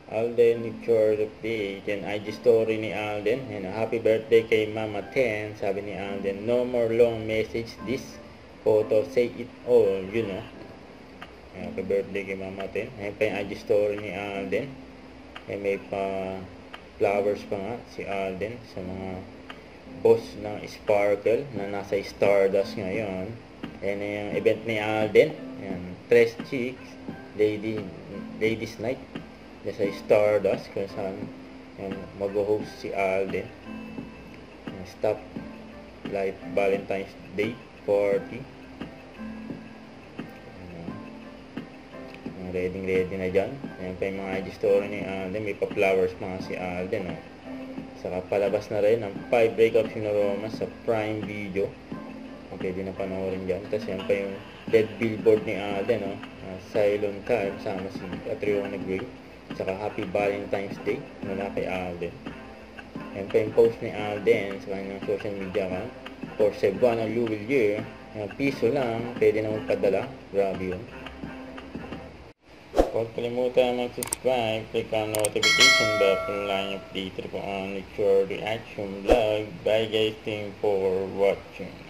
Alden Picture of the then IG story ni Alden. And happy birthday kay Mama 10. Sabi ni Alden, no more long message. This photo say it all, you know. Happy birthday kay Mama 10. Ayan pa yung IG story ni Alden. Ayan, may pa flowers pa nga si Alden sa mga boss ng Sparkle na nasa Stardust ngayon. Ayan na yung event ni Alden. Ayan, Tres Chicks Ladies Night sa Stardust kung saan mag-host si Alden. Stop Light Valentine's Day Party. Ready na dyan. Ayan pa yung mga IG story ni Alden. May pa-flowers mga si Alden. Saka palabas na rin ang 5 breakups in a romance sa Prime Video. Pwede na panoorin dyan. Tapos yan pa yung Dead Billboard ni Alden. Cylon Time sama si Catriona Gray. Saka Happy Valentine's Day mula kay Alden. Yan pa yung post ni Alden sa kanyang social media ka. For Cebuana Louis Year, piso lang, pwede na magpadala. Grabe yun. Huwag kalimutan mag-subscribe, click on notification bell para lang update po ang Lecture Reaction Vlog. Bye guys, thank you for watching.